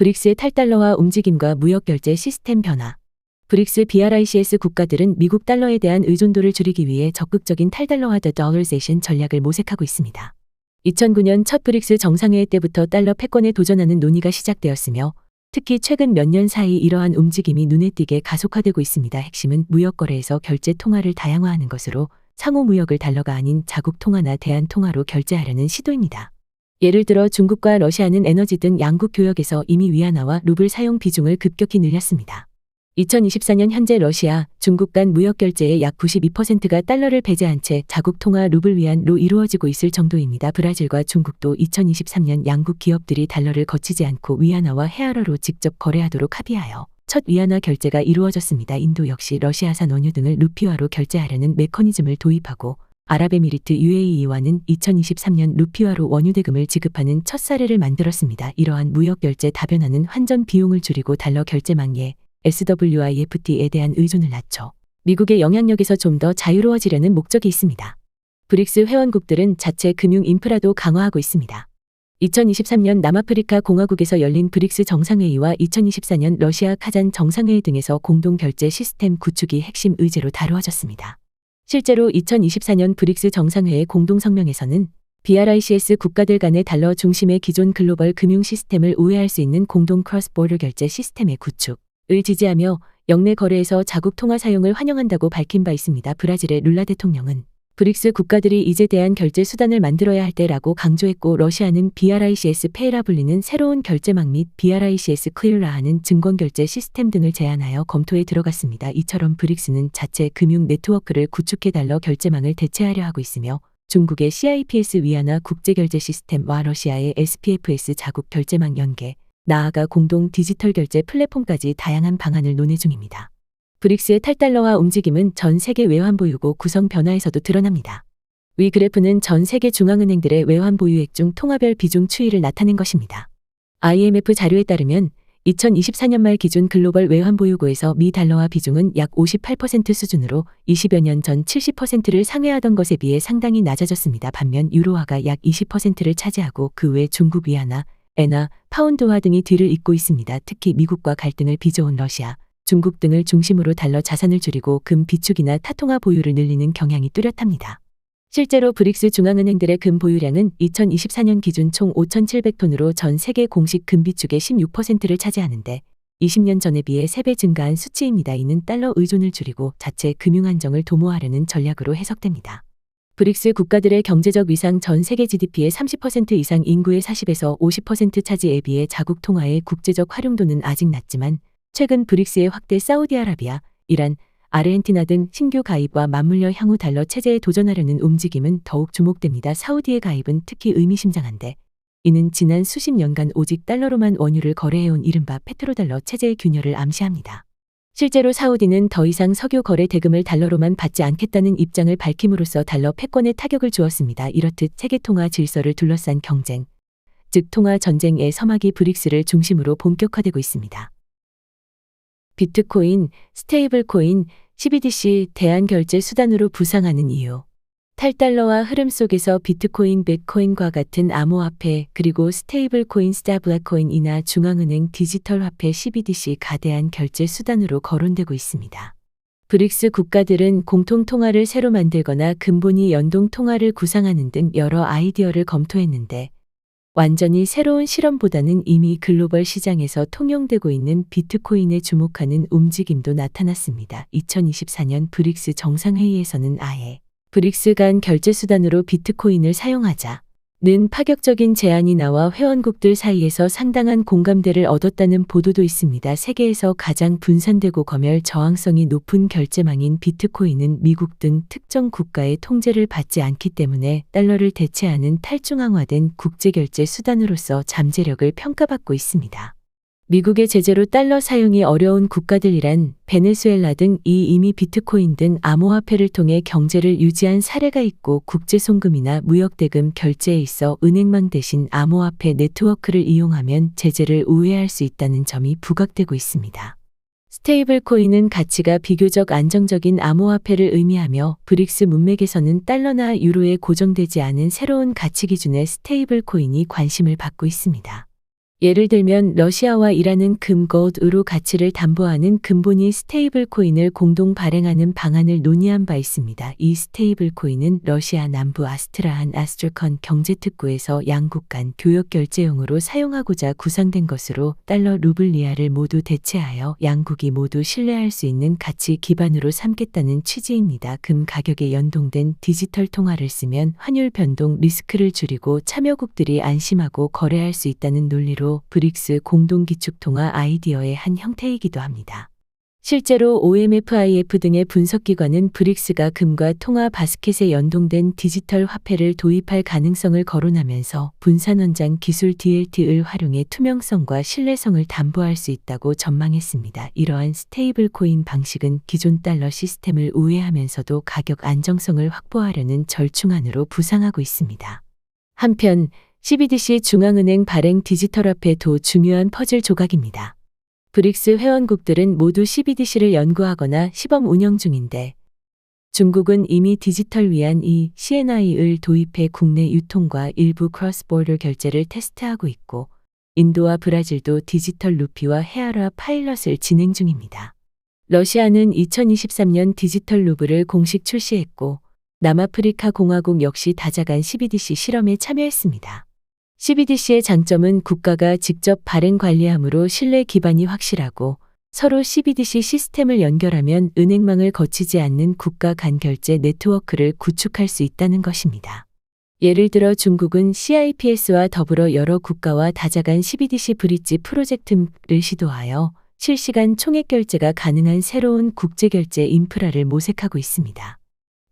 브릭스의 탈달러화 움직임과 무역결제 시스템 변화. 브릭스 BRICS 국가들은 미국 달러에 대한 의존도를 줄이기 위해 적극적인 탈달러화 $dollarization 전략을 모색하고 있습니다. 2009년 첫 브릭스 정상회의 때부터 달러 패권에 도전하는 논의가 시작되었으며 특히 최근 몇 년 사이 이러한 움직임이 눈에 띄게 가속화되고 있습니다. 핵심은 무역거래에서 결제 통화를 다양화하는 것으로 상호 무역을 달러가 아닌 자국 통화나 대한 통화로 결제하려는 시도입니다. 예를 들어 중국과 러시아는 에너지 등 양국 교역에서 이미 위안화와 루블 사용 비중을 급격히 늘렸습니다. 2024년 현재 러시아, 중국 간 무역 결제의 약 92%가 달러를 배제한 채 자국 통화 루블 위안로 이루어지고 있을 정도입니다. 브라질과 중국도 2023년 양국 기업들이 달러를 거치지 않고 위안화와 헤아라로 직접 거래하도록 합의하여 첫 위안화 결제가 이루어졌습니다. 인도 역시 러시아산 원유 등을 루피화로 결제하려는 메커니즘을 도입하고 아랍에미리트 UAE와는 2023년 루피화로 원유 대금을 지급하는 첫 사례를 만들었습니다. 이러한 무역 결제 다변화는 환전 비용을 줄이고 달러 결제망예 SWIFT에 대한 의존을 낮춰 미국의 영향력에서 좀 더 자유로워지려는 목적이 있습니다. 브릭스 회원국들은 자체 금융 인프라도 강화하고 있습니다. 2023년 남아프리카 공화국에서 열린 브릭스 정상회의와 2024년 러시아 카잔 정상회의 등에서 공동 결제 시스템 구축이 핵심 의제로 다루어졌습니다. 실제로 2024년 브릭스 정상회의 공동성명에서는 BRICS 국가들 간의 달러 중심의 기존 글로벌 금융 시스템을 우회할 수 있는 공동 크로스보더 결제 시스템의 구축을 지지하며 역내 거래에서 자국 통화 사용을 환영한다고 밝힌 바 있습니다. 브라질의 룰라 대통령은 브릭스 국가들이 이제 대한 결제 수단을 만들어야 할 때라고 강조했고 러시아는 BRICS 페이라 불리는 새로운 결제망 및 BRICS 클리어라 하는 증권결제 시스템 등을 제안하여 검토에 들어갔습니다. 이처럼 브릭스는 자체 금융 네트워크를 구축해 달러 결제망을 대체하려 하고 있으며 중국의 CIPS 위안화 국제결제 시스템과 러시아의 SPFS 자국 결제망 연계, 나아가 공동 디지털 결제 플랫폼까지 다양한 방안을 논의 중입니다. 브릭스의 탈달러화 움직임은 전 세계 외환 보유고 구성 변화에서도 드러납니다. 위 그래프는 전 세계 중앙은행들의 외환 보유액 중 통화별 비중 추이를 나타낸 것입니다. IMF 자료에 따르면 2024년 말 기준 글로벌 외환 보유고에서 미 달러화 비중은 약 58% 수준으로 20여 년 전 70%를 상회하던 것에 비해 상당히 낮아졌습니다. 반면 유로화가 약 20%를 차지하고 그 외 중국 위안화, 엔화, 파운드화 등이 뒤를 잇고 있습니다. 특히 미국과 갈등을 빚어온 러시아, 중국 등을 중심으로 달러 자산을 줄이고 금 비축이나 타통화 보유를 늘리는 경향이 뚜렷합니다. 실제로 브릭스 중앙은행들의 금 보유량은 2024년 기준 총 5,700톤으로 전 세계 공식 금 비축의 16%를 차지하는데 20년 전에 비해 3배 증가한 수치입니다. 이는 달러 의존을 줄이고 자체 금융 안정을 도모하려는 전략으로 해석됩니다. 브릭스 국가들의 경제적 위상 전 세계 GDP의 30% 이상 인구의 40에서 50% 차지에 비해 자국 통화의 국제적 활용도는 아직 낮지만 최근 브릭스의 확대 사우디아라비아, 이란, 아르헨티나 등 신규 가입과 맞물려 향후 달러 체제에 도전하려는 움직임은 더욱 주목됩니다. 사우디의 가입은 특히 의미심장한데 이는 지난 수십 년간 오직 달러로만 원유를 거래해온 이른바 페트로달러 체제의 균열을 암시합니다. 실제로 사우디는 더 이상 석유 거래 대금을 달러로만 받지 않겠다는 입장을 밝힘으로써 달러 패권에 타격을 주었습니다. 이렇듯 세계 통화 질서를 둘러싼 경쟁, 즉 통화 전쟁의 서막이 브릭스를 중심으로 본격화되고 있습니다. 비트코인, 스테이블코인, CBDC 대안 결제 수단으로 부상하는 이유. 탈달러화 흐름 속에서 비트코인, bitcoin과 같은 암호화폐 그리고 스테이블코인, 스타블라코인이나 중앙은행 디지털 화폐 CBDC가 대안 결제 수단으로 거론되고 있습니다. 브릭스 국가들은 공통 통화를 새로 만들거나 근본이 연동 통화를 구상하는 등 여러 아이디어를 검토했는데 완전히 새로운 실험보다는 이미 글로벌 시장에서 통용되고 있는 비트코인에 주목하는 움직임도 나타났습니다. 2024년 브릭스 정상회의에서는 아예 브릭스 간 결제 수단으로 비트코인을 사용하자는 파격적인 제안이 나와 회원국들 사이에서 상당한 공감대를 얻었다는 보도도 있습니다. 세계에서 가장 분산되고 검열 저항성이 높은 결제망인 비트코인은 미국 등 특정 국가의 통제를 받지 않기 때문에 달러를 대체하는 탈중앙화된 국제결제 수단으로서 잠재력을 평가받고 있습니다. 미국의 제재로 달러 사용이 어려운 국가들이란 베네수엘라 등이 이미 비트코인 등 암호화폐를 통해 경제를 유지한 사례가 있고 국제송금이나 무역대금 결제에 있어 은행망 대신 암호화폐 네트워크를 이용하면 제재를 우회할 수 있다는 점이 부각되고 있습니다. 스테이블코인은 가치가 비교적 안정적인 암호화폐를 의미하며 브릭스 문맥에서는 달러나 유로에 고정되지 않은 새로운 가치 기준의 스테이블코인이 관심을 받고 있습니다. 예를 들면 러시아와 이란은 금, 골드로 가치를 담보하는 근본위 스테이블 코인을 공동 발행하는 방안을 논의한 바 있습니다. 이 스테이블 코인은 러시아 남부 아스트라한 아스트라컨 경제특구에서 양국 간 교역 결제용으로 사용하고자 구상된 것으로 달러, 루블, 리알을 모두 대체하여 양국이 모두 신뢰할 수 있는 가치 기반으로 삼겠다는 취지입니다. 금 가격에 연동된 디지털 통화를 쓰면 환율 변동 리스크를 줄이고 참여국들이 안심하고 거래할 수 있다는 논리로 브릭스 공동기축통화 아이디어의 한 형태이기도 합니다. 실제로 OMF, IF 등의 분석기관은 브릭스가 금과 통화 바스켓에 연동된 디지털 화폐를 도입할 가능성을 거론하면서 분산원장 기술 DLT를 활용해 투명성과 신뢰성을 담보할 수 있다고 전망했습니다. 이러한 스테이블 코인 방식은 기존 달러 시스템을 우회하면서도 가격 안정성을 확보하려는 절충안으로 부상하고 있습니다. 한편 CBDC 중앙은행 발행 디지털화폐도 중요한 퍼즐 조각입니다. 브릭스 회원국들은 모두 CBDC를 연구하거나 시범 운영 중인데 중국은 이미 디지털 위안 CNI를 도입해 국내 유통과 일부 크로스보더 결제를 테스트하고 있고 인도와 브라질도 디지털 루피와 헤아라 파일럿을 진행 중입니다. 러시아는 2023년 디지털 루블을 공식 출시했고 남아프리카 공화국 역시 다자간 CBDC 실험에 참여했습니다. CBDC의 장점은 국가가 직접 발행 관리하므로 신뢰 기반이 확실하고 서로 CBDC 시스템을 연결하면 은행망을 거치지 않는 국가 간 결제 네트워크를 구축할 수 있다는 것입니다. 예를 들어 중국은 CIPS와 더불어 여러 국가와 다자간 CBDC 브릿지 프로젝트를 시도하여 실시간 총액 결제가 가능한 새로운 국제결제 인프라를 모색하고 있습니다.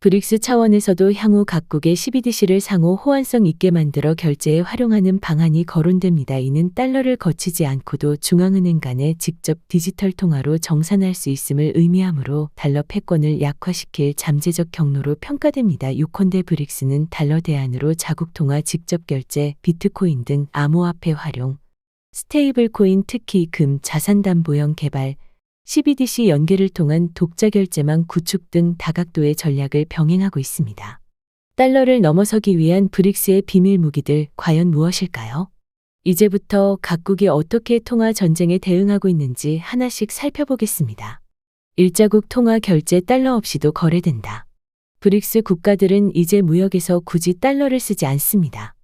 브릭스 차원에서도 향후 각국의 CBDC를 상호 호환성 있게 만들어 결제에 활용하는 방안이 거론됩니다. 이는 달러를 거치지 않고도 중앙은행 간에 직접 디지털 통화로 정산할 수 있음을 의미하므로 달러 패권을 약화시킬 잠재적 경로로 평가됩니다. 요컨대 브릭스는 달러 대안으로 자국 통화 직접 결제, 비트코인 등 암호화폐 활용, 스테이블 코인 특히 금, 자산담보형 개발, CBDC 연계를 통한 독자 결제망 구축 등 다각도의 전략을 병행하고 있습니다. 달러를 넘어서기 위한 브릭스의 비밀 무기들 과연 무엇일까요? 이제부터 각국이 어떻게 통화 전쟁에 대응하고 있는지 하나씩 살펴보겠습니다. 일자국 통화 결제 달러 없이도 거래된다. 브릭스 국가들은 이제 무역에서 굳이 달러를 쓰지 않습니다.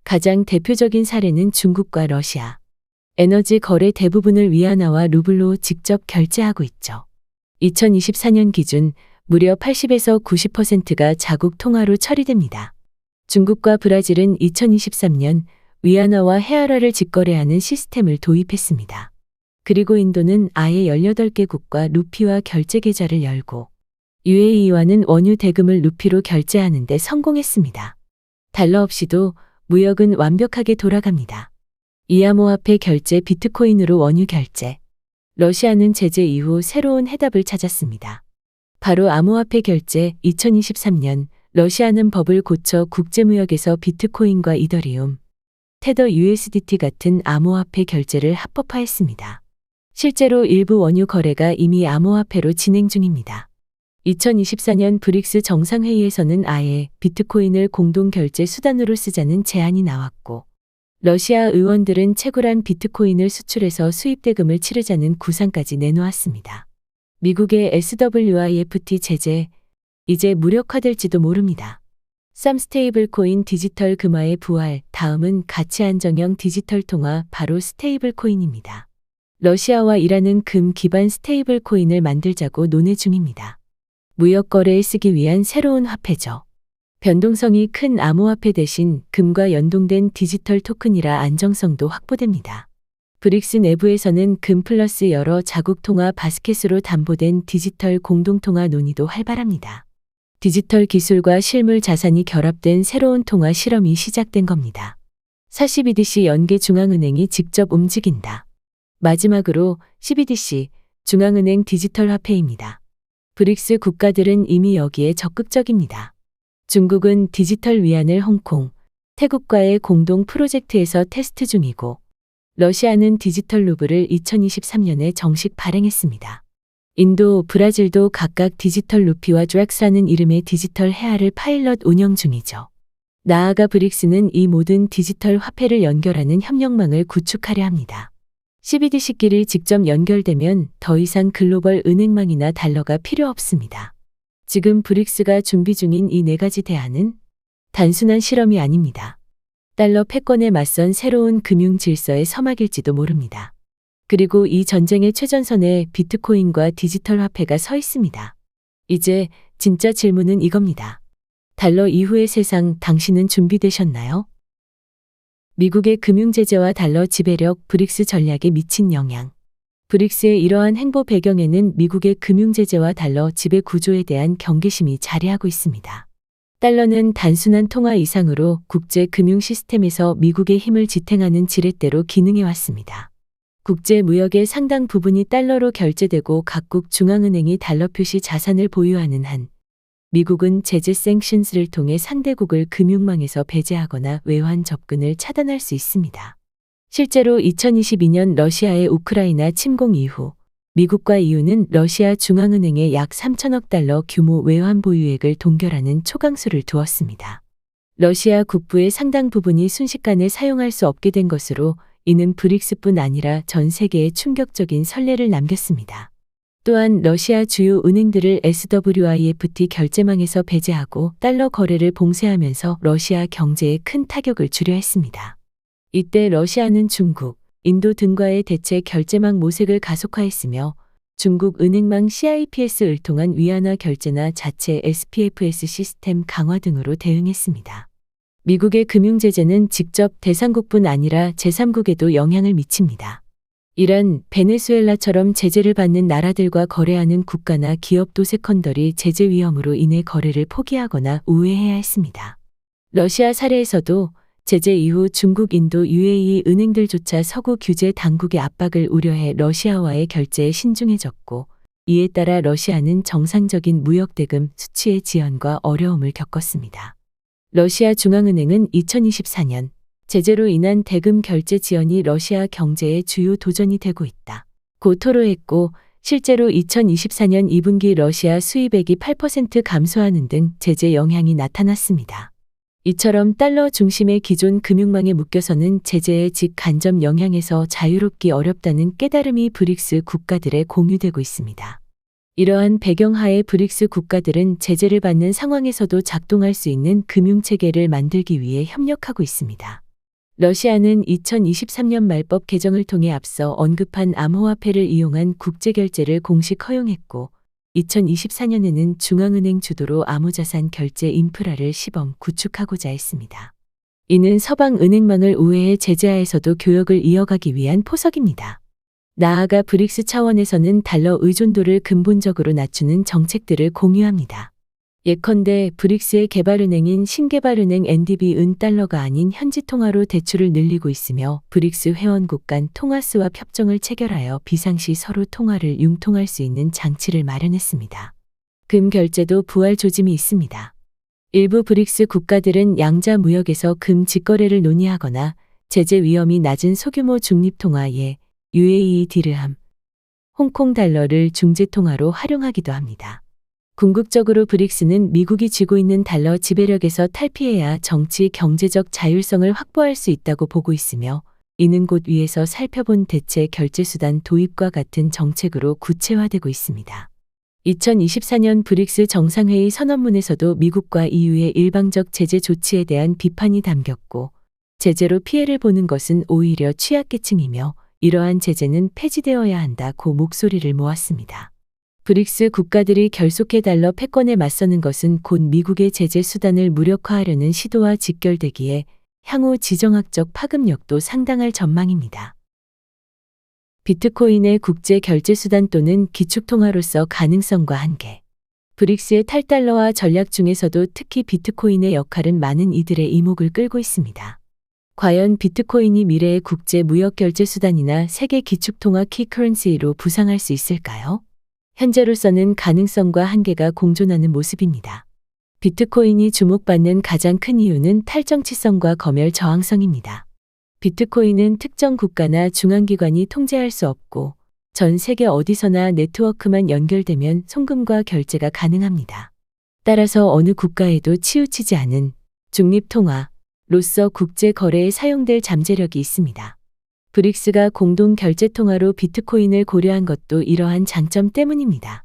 가장 대표적인 사례는 중국과 러시아. 에너지 거래 대부분을 위안화와 루블로 직접 결제하고 있죠. 2024년 기준 무려 80에서 90%가 자국 통화로 처리됩니다. 중국과 브라질은 2023년 위안화와 헤아라를 직거래하는 시스템을 도입했습니다. 그리고 인도는 아예 18개국과 루피와 결제 계좌를 열고 UAE와는 원유 대금을 루피로 결제하는 데 성공했습니다. 달러 없이도 무역은 완벽하게 돌아갑니다. 이 암호화폐 결제 비트코인으로 원유 결제. 러시아는 제재 이후 새로운 해답을 찾았습니다. 바로 암호화폐 결제. 2023년 러시아는 법을 고쳐 국제무역에서 비트코인과 이더리움, 테더 USDT 같은 암호화폐 결제를 합법화했습니다. 실제로 일부 원유 거래가 이미 암호화폐로 진행 중입니다. 2024년 브릭스 정상회의에서는 아예 비트코인을 공동 결제 수단으로 쓰자는 제안이 나왔고 러시아 의원들은 채굴한 비트코인을 수출해서 수입 대금을 치르자는 구상까지 내놓았습니다. 미국의 SWIFT 제재, 이제 무력화될지도 모릅니다. 쌈 스테이블 코인 디지털 금화의 부활, 다음은 가치 안정형 디지털 통화 바로 스테이블 코인입니다. 러시아와 이란은 금 기반 스테이블 코인을 만들자고 논의 중입니다. 무역 거래에 쓰기 위한 새로운 화폐죠. 변동성이 큰 암호화폐 대신 금과 연동된 디지털 토큰이라 안정성도 확보됩니다. 브릭스 내부에서는 금 플러스 여러 자국 통화 바스켓으로 담보된 디지털 공동통화 논의도 활발합니다. 디지털 기술과 실물 자산이 결합된 새로운 통화 실험이 시작된 겁니다. CBDC 연계 중앙은행이 직접 움직인다. 마지막으로 CBDC, 중앙은행 디지털 화폐입니다. 브릭스 국가들은 이미 여기에 적극적입니다. 중국은 디지털 위안을 홍콩, 태국과의 공동 프로젝트에서 테스트 중이고 러시아는 디지털 루블을 2023년에 정식 발행했습니다. 인도, 브라질도 각각 디지털 루피와 드렉스라는 이름의 디지털 헤아를 파일럿 운영 중이죠. 나아가 브릭스는 이 모든 디지털 화폐를 연결하는 협력망을 구축하려 합니다. CBDC끼리 직접 연결되면 더 이상 글로벌 은행망이나 달러가 필요 없습니다. 지금 브릭스가 준비 중인 이 네 가지 대안은 단순한 실험이 아닙니다. 달러 패권에 맞선 새로운 금융 질서의 서막일지도 모릅니다. 그리고 이 전쟁의 최전선에 비트코인과 디지털 화폐가 서 있습니다. 이제 진짜 질문은 이겁니다. 달러 이후의 세상, 당신은 준비되셨나요? 미국의 금융 제재와 달러 지배력, 브릭스 전략에 미친 영향. 브릭스의 이러한 행보 배경에는 미국의 금융 제재와 달러 지배 구조에 대한 경계심이 자리하고 있습니다. 달러는 단순한 통화 이상으로 국제 금융 시스템에서 미국의 힘을 지탱하는 지렛대로 기능해 왔습니다. 국제 무역의 상당 부분이 달러로 결제되고 각국 중앙은행이 달러 표시 자산을 보유하는 한 미국은 제재 샌션스를 통해 상대국을 금융망에서 배제하거나 외환 접근을 차단할 수 있습니다. 실제로 2022년 러시아의 우크라이나 침공 이후 미국과 EU는 러시아 중앙은행에 약 3천억 달러 규모 외환 보유액을 동결하는 초강수를 두었습니다. 러시아 국부의 상당 부분이 순식간에 사용할 수 없게 된 것으로 이는 브릭스뿐 아니라 전 세계에 충격적인 선례를 남겼습니다. 또한 러시아 주요 은행들을 SWIFT 결제망에서 배제하고 달러 거래를 봉쇄하면서 러시아 경제에 큰 타격을 주려 했습니다. 이때 러시아는 중국, 인도 등과의 대체 결제망 모색을 가속화했으며 중국 은행망 CIPS를 통한 위안화 결제나 자체 SPFS 시스템 강화 등으로 대응했습니다. 미국의 금융 제재는 직접 대상국뿐 아니라 제3국에도 영향을 미칩니다. 이란, 베네수엘라처럼 제재를 받는 나라들과 거래하는 국가나 기업도 세컨더리 제재 위험으로 인해 거래를 포기하거나 우회해야 했습니다. 러시아 사례에서도 제재 이후 중국, 인도, UAE 은행들조차 서구 규제 당국의 압박을 우려해 러시아와의 결제에 신중해졌고, 이에 따라 러시아는 정상적인 무역 대금 수취의 지연과 어려움을 겪었습니다. 러시아 중앙은행은 2024년 제재로 인한 대금 결제 지연이 러시아 경제의 주요 도전이 되고 있다 고 토로했고, 실제로 2024년 2분기 러시아 수입액이 8% 감소하는 등 제재 영향이 나타났습니다. 이처럼 달러 중심의 기존 금융망에 묶여서는 제재의 직간접 영향에서 자유롭기 어렵다는 깨달음이 브릭스 국가들에 공유되고 있습니다. 이러한 배경하에 브릭스 국가들은 제재를 받는 상황에서도 작동할 수 있는 금융체계를 만들기 위해 협력하고 있습니다. 러시아는 2023년 말법 개정을 통해 앞서 언급한 암호화폐를 이용한 국제결제를 공식 허용했고, 2024년에는 중앙은행 주도로 암호자산 결제 인프라를 시범 구축하고자 했습니다. 이는 서방 은행망을 우회해 제재하에서도 교역을 이어가기 위한 포석입니다. 나아가 브릭스 차원에서는 달러 의존도를 근본적으로 낮추는 정책들을 공유합니다. 예컨대 브릭스의 개발은행인 신개발은행 NDB-은 달러가 아닌 현지 통화로 대출을 늘리고 있으며, 브릭스 회원국 간 통화 스왑 협정을 체결하여 비상시 서로 통화를 융통할 수 있는 장치를 마련했습니다. 금 결제도 부활 조짐이 있습니다. 일부 브릭스 국가들은 양자 무역에서 금 직거래를 논의하거나 제재 위험이 낮은 소규모 중립통화에 UAE 디르함, 홍콩 달러를 중재통화로 활용하기도 합니다. 궁극적으로 브릭스는 미국이 쥐고 있는 달러 지배력에서 탈피해야 정치, 경제적 자율성을 확보할 수 있다고 보고 있으며, 이는 곧 위에서 살펴본 대체 결제수단 도입과 같은 정책으로 구체화되고 있습니다. 2024년 브릭스 정상회의 선언문에서도 미국과 EU의 일방적 제재 조치에 대한 비판이 담겼고, 제재로 피해를 보는 것은 오히려 취약계층이며 이러한 제재는 폐지되어야 한다고 목소리를 모았습니다. 브릭스 국가들이 결속해 달러 패권에 맞서는 것은 곧 미국의 제재 수단을 무력화하려는 시도와 직결되기에 향후 지정학적 파급력도 상당할 전망입니다. 비트코인의 국제 결제 수단 또는 기축통화로서 가능성과 한계. 브릭스의 탈달러화 전략 중에서도 특히 비트코인의 역할은 많은 이들의 이목을 끌고 있습니다. 과연 비트코인이 미래의 국제 무역 결제 수단이나 세계 기축통화 키커런시로 부상할 수 있을까요? 현재로서는 가능성과 한계가 공존하는 모습입니다. 비트코인이 주목받는 가장 큰 이유는 탈정치성과 검열 저항성입니다. 비트코인은 특정 국가나 중앙기관이 통제할 수 없고, 전 세계 어디서나 네트워크만 연결되면 송금과 결제가 가능합니다. 따라서 어느 국가에도 치우치지 않은 중립통화로서 국제 거래에 사용될 잠재력이 있습니다. 브릭스가 공동 결제 통화로 비트코인을 고려한 것도 이러한 장점 때문입니다.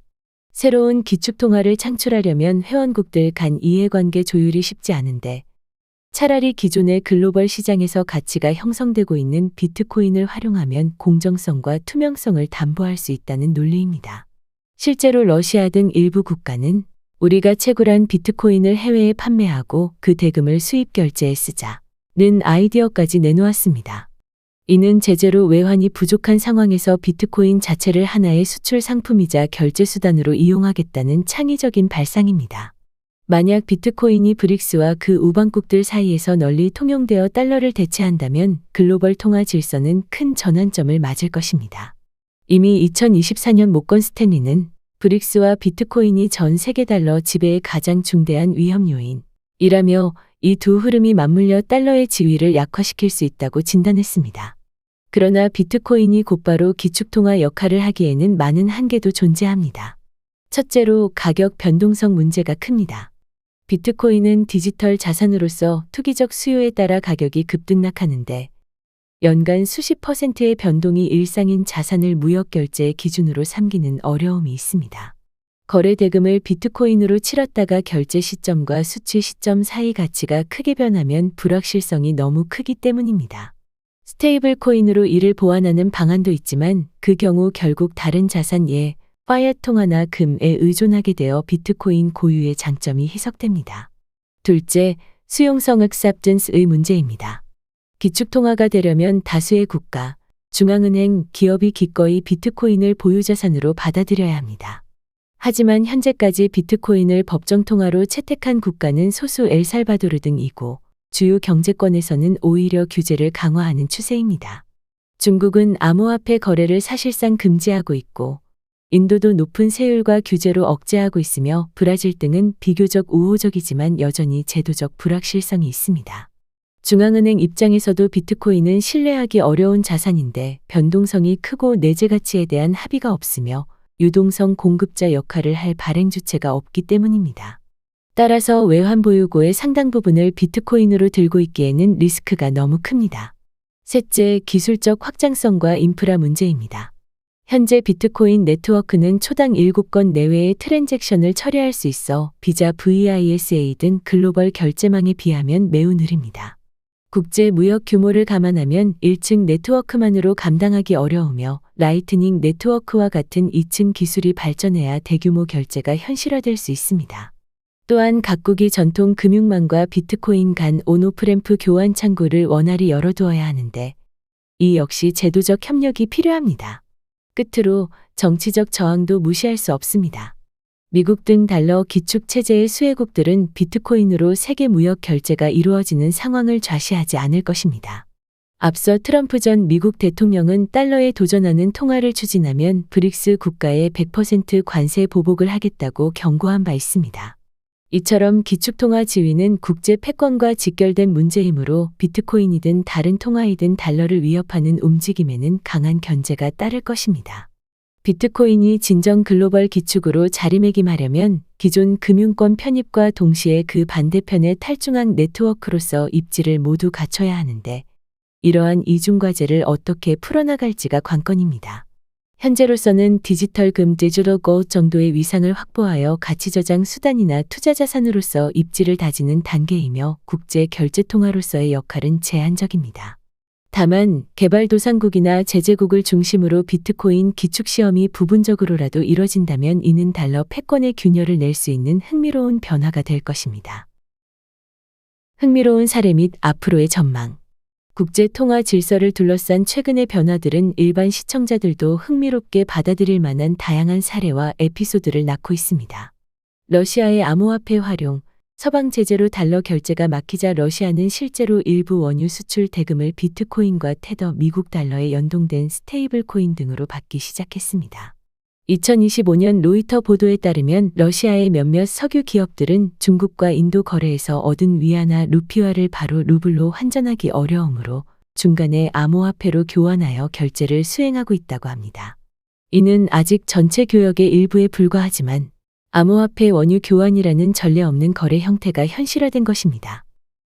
새로운 기축통화를 창출하려면 회원국들 간 이해관계 조율이 쉽지 않은데 차라리 기존의 글로벌 시장에서 가치가 형성되고 있는 비트코인을 활용하면 공정성과 투명성을 담보할 수 있다는 논리입니다. 실제로 러시아 등 일부 국가는 우리가 채굴한 비트코인을 해외에 판매하고 그 대금을 수입 결제에 쓰자는 아이디어까지 내놓았습니다. 이는 제재로 외환이 부족한 상황에서 비트코인 자체를 하나의 수출 상품이자 결제 수단으로 이용하겠다는 창의적인 발상입니다. 만약 비트코인이 브릭스와 그 우방국들 사이에서 널리 통용되어 달러를 대체한다면 글로벌 통화 질서는 큰 전환점을 맞을 것입니다. 이미 2024년 모건 스탠리는 브릭스와 비트코인이 전 세계 달러 지배의 가장 중대한 위험 요인이라며 이 두 흐름이 맞물려 달러의 지위를 약화시킬 수 있다고 진단했습니다. 그러나 비트코인이 곧바로 기축통화 역할을 하기에는 많은 한계도 존재합니다. 첫째로 가격 변동성 문제가 큽니다. 비트코인은 디지털 자산으로서 투기적 수요에 따라 가격이 급등락하는데 연간 수십 %의 변동이 일상인 자산을 무역 결제의 기준으로 삼기는 어려움이 있습니다. 거래 대금을 비트코인으로 치렀다가 결제 시점과 수취 시점 사이 가치가 크게 변하면 불확실성이 너무 크기 때문입니다. 스테이블 코인으로 이를 보완하는 방안도 있지만 그 경우 결국 다른 자산 파이엇 통화나 금에 의존하게 되어 비트코인 고유의 장점이 희석됩니다. 둘째, 수용성 acceptance의 문제입니다. 기축통화가 되려면 다수의 국가, 중앙은행, 기업이 기꺼이 비트코인을 보유자산으로 받아들여야 합니다. 하지만 현재까지 비트코인을 법정통화로 채택한 국가는 소수 엘살바도르 등이고 주요 경제권에서는 오히려 규제를 강화하는 추세입니다. 중국은 암호화폐 거래를 사실상 금지하고 있고 인도도 높은 세율과 규제로 억제하고 있으며 브라질 등은 비교적 우호적이지만 여전히 제도적 불확실성이 있습니다. 중앙은행 입장에서도 비트코인은 신뢰하기 어려운 자산인데 변동성이 크고 내재 가치에 대한 합의가 없으며 유동성 공급자 역할을 할 발행 주체가 없기 때문입니다. 따라서 외환 보유고의 상당 부분을 비트코인으로 들고 있기에는 리스크가 너무 큽니다. 셋째, 기술적 확장성과 인프라 문제입니다. 현재 비트코인 네트워크는 초당 7건 내외의 트랜잭션을 처리할 수 있어 비자 VISA 등 글로벌 결제망에 비하면 매우 느립니다. 국제 무역 규모를 감안하면 1층 네트워크만으로 감당하기 어려우며 라이트닝 네트워크와 같은 2층 기술이 발전해야 대규모 결제가 현실화될 수 있습니다. 또한 각국이 전통 금융망과 비트코인 간 온오프램프 교환 창구를 원활히 열어두어야 하는데 이 역시 제도적 협력이 필요합니다. 끝으로 정치적 저항도 무시할 수 없습니다. 미국 등 달러 기축 체제의 수혜국들은 비트코인으로 세계 무역 결제가 이루어지는 상황을 좌시하지 않을 것입니다. 앞서 트럼프 전 미국 대통령은 달러에 도전하는 통화를 추진하면 브릭스 국가에 100% 관세 보복을 하겠다고 경고한 바 있습니다. 이처럼 기축통화 지위는 국제 패권과 직결된 문제이므로 비트코인이든 다른 통화이든 달러를 위협하는 움직임에는 강한 견제가 따를 것입니다. 비트코인이 진정 글로벌 기축으로 자리매김하려면 기존 금융권 편입과 동시에 그 반대편의 탈중앙 네트워크로서 입지를 모두 갖춰야 하는데 이러한 이중과제를 어떻게 풀어나갈지가 관건입니다. 현재로서는 디지털금 디지털 골드 정도의 위상을 확보하여 가치저장 수단이나 투자자산으로서 입지를 다지는 단계이며 국제 결제통화로서의 역할은 제한적입니다. 다만 개발도상국이나 제재국을 중심으로 비트코인 기축시험이 부분적으로라도 이뤄진다면 이는 달러 패권의 균열을 낼 수 있는 흥미로운 변화가 될 것입니다. 흥미로운 사례 및 앞으로의 전망. 국제 통화 질서를 둘러싼 최근의 변화들은 일반 시청자들도 흥미롭게 받아들일 만한 다양한 사례와 에피소드를 낳고 있습니다. 러시아의 암호화폐 활용, 서방 제재로 달러 결제가 막히자 러시아는 실제로 일부 원유 수출 대금을 비트코인과 테더 미국 달러에 연동된 스테이블 코인 등으로 받기 시작했습니다. 2025년 로이터 보도에 따르면 러시아의 몇몇 석유 기업들은 중국과 인도 거래에서 얻은 위안화 루피화를 바로 루블로 환전하기 어려우므로 중간에 암호화폐로 교환하여 결제를 수행하고 있다고 합니다. 이는 아직 전체 교역의 일부에 불과하지만 암호화폐 원유 교환이라는 전례 없는 거래 형태가 현실화된 것입니다.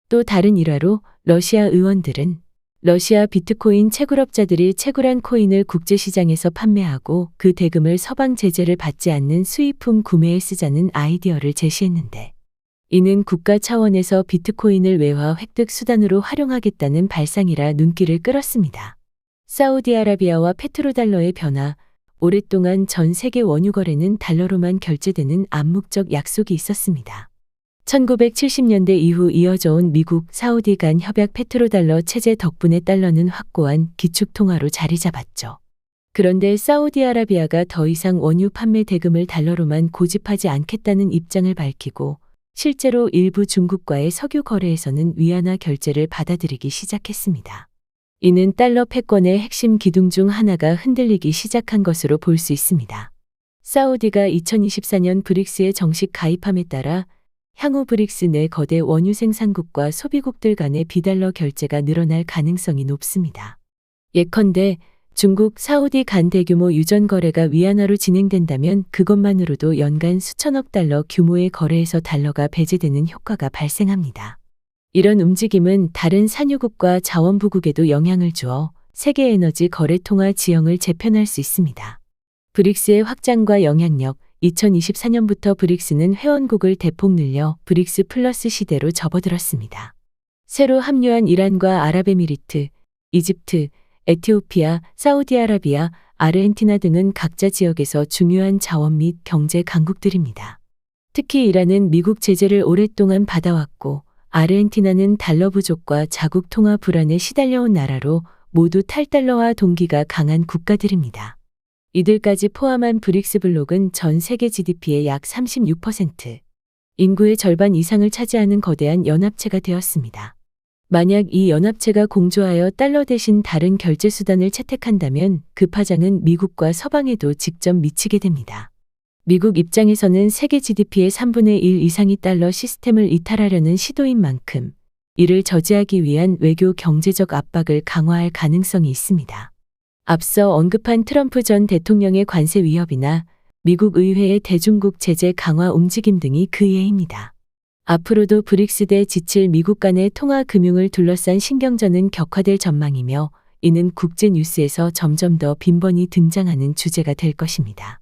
또 다른 일화로 러시아 의원들은 러시아 비트코인 채굴업자들이 채굴한 코인을 국제시장에서 판매하고 그 대금을 서방 제재를 받지 않는 수입품 구매에 쓰자는 아이디어를 제시했는데, 이는 국가 차원에서 비트코인을 외화 획득 수단으로 활용하겠다는 발상이라 눈길을 끌었습니다. 사우디아라비아와 페트로달러의 변화. 오랫동안 전 세계 원유 거래는 달러로만 결제되는 암묵적 약속이 있었습니다. 1970년대 이후 이어져 온 미국, 사우디 간 협약 페트로달러 체제 덕분에 달러는 확고한 기축통화로 자리 잡았죠. 그런데 사우디아라비아가 더 이상 원유 판매 대금을 달러로만 고집하지 않겠다는 입장을 밝히고, 실제로 일부 중국과의 석유 거래에서는 위안화 결제를 받아들이기 시작했습니다. 이는 달러 패권의 핵심 기둥 중 하나가 흔들리기 시작한 것으로 볼 수 있습니다. 사우디가 2024년 브릭스에 정식 가입함에 따라 향후 브릭스 내 거대 원유 생산국과 소비국들 간의 비달러 결제가 늘어날 가능성이 높습니다. 예컨대 중국, 사우디 간 대규모 유전 거래가 위안화로 진행된다면 그것만으로도 연간 수천억 달러 규모의 거래에서 달러가 배제되는 효과가 발생합니다. 이런 움직임은 다른 산유국과 자원부국에도 영향을 주어 세계 에너지 거래 통화 지형을 재편할 수 있습니다. 브릭스의 확장과 영향력. 2024년부터 브릭스는 회원국을 대폭 늘려 브릭스 플러스 시대로 접어들었습니다. 새로 합류한 이란과 아랍에미리트, 이집트, 에티오피아, 사우디아라비아, 아르헨티나 등은 각자 지역에서 중요한 자원 및 경제 강국들입니다. 특히 이란은 미국 제재를 오랫동안 받아왔고, 아르헨티나는 달러 부족과 자국 통화 불안에 시달려온 나라로 모두 탈달러화 동기가 강한 국가들입니다. 이들까지 포함한 브릭스 블록은 전 세계 GDP의 약 36%, 인구의 절반 이상을 차지하는 거대한 연합체가 되었습니다. 만약 이 연합체가 공조하여 달러 대신 다른 결제 수단을 채택한다면 그 파장은 미국과 서방에도 직접 미치게 됩니다. 미국 입장에서는 세계 GDP의 3분의 1 이상이 달러 시스템을 이탈하려는 시도인 만큼 이를 저지하기 위한 외교 경제적 압박을 강화할 가능성이 있습니다. 앞서 언급한 트럼프 전 대통령의 관세 위협이나 미국 의회의 대중국 제재 강화 움직임 등이 그 예입니다. 앞으로도 브릭스 대 지칠 미국 간의 통화 금융을 둘러싼 신경전은 격화될 전망이며, 이는 국제 뉴스에서 점점 더 빈번히 등장하는 주제가 될 것입니다.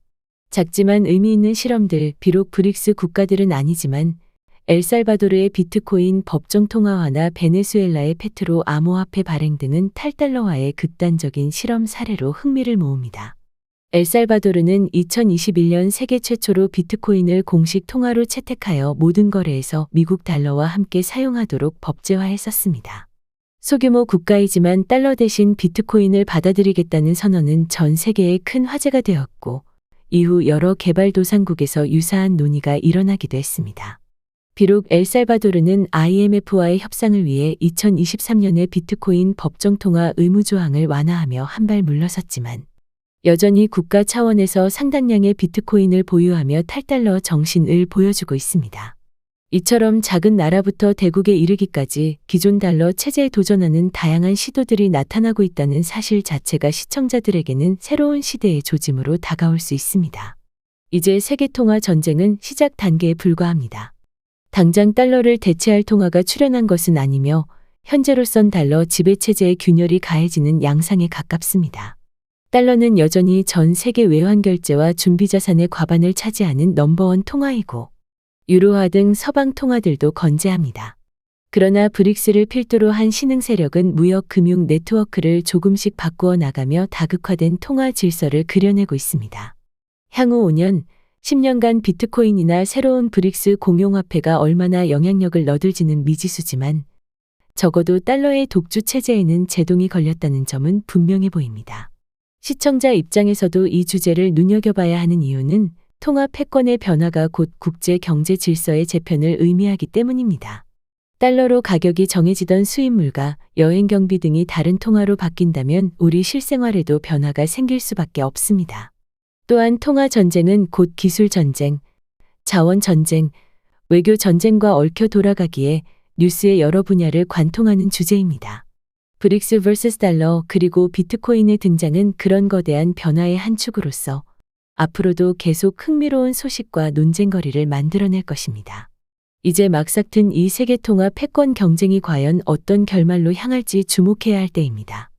작지만 의미 있는 실험들. 비록 브릭스 국가들은 아니지만 엘살바도르의 비트코인 법정 통화화나 베네수엘라의 페트로 암호화폐 발행 등은 탈달러화의 극단적인 실험 사례로 흥미를 모읍니다. 엘살바도르는 2021년 세계 최초로 비트코인을 공식 통화로 채택하여 모든 거래에서 미국 달러와 함께 사용하도록 법제화했었습니다. 소규모 국가이지만 달러 대신 비트코인을 받아들이겠다는 선언은 전 세계에 큰 화제가 되었고, 이후 여러 개발도상국에서 유사한 논의가 일어나기도 했습니다. 비록 엘살바도르는 IMF와의 협상을 위해 2023년에 비트코인 법정통화 의무 조항을 완화하며 한 발 물러섰지만, 여전히 국가 차원에서 상당량의 비트코인을 보유하며 탈달러 정신을 보여주고 있습니다. 이처럼 작은 나라부터 대국에 이르기까지 기존 달러 체제에 도전하는 다양한 시도들이 나타나고 있다는 사실 자체가 시청자들에게는 새로운 시대의 조짐으로 다가올 수 있습니다. 이제 세계통화 전쟁은 시작 단계에 불과합니다. 당장 달러를 대체할 통화가 출현한 것은 아니며, 현재로선 달러 지배체제의 균열이 가해지는 양상에 가깝습니다. 달러는 여전히 전 세계 외환 결제와 준비자산의 과반을 차지하는 넘버원 통화이고, 유로화 등 서방 통화들도 건재합니다. 그러나 브릭스를 필두로 한 신흥 세력은 무역 금융 네트워크를 조금씩 바꾸어 나가며 다극화된 통화 질서를 그려내고 있습니다. 향후 5년, 10년간 비트코인이나 새로운 브릭스 공용화폐가 얼마나 영향력을 얻을지는 미지수지만, 적어도 달러의 독주 체제에는 제동이 걸렸다는 점은 분명해 보입니다. 시청자 입장에서도 이 주제를 눈여겨봐야 하는 이유는 통화 패권의 변화가 곧 국제 경제 질서의 재편을 의미하기 때문입니다. 달러로 가격이 정해지던 수입물가, 여행 경비 등이 다른 통화로 바뀐다면 우리 실생활에도 변화가 생길 수밖에 없습니다. 또한 통화 전쟁은 곧 기술 전쟁, 자원 전쟁, 외교 전쟁과 얽혀 돌아가기에 뉴스의 여러 분야를 관통하는 주제입니다. 브릭스 vs 달러 그리고 비트코인의 등장은 그런 거대한 변화의 한 축으로서 앞으로도 계속 흥미로운 소식과 논쟁거리를 만들어낼 것입니다. 이제 막 삭튼 이 세계 통합 패권 경쟁이 과연 어떤 결말로 향할지 주목해야 할 때입니다.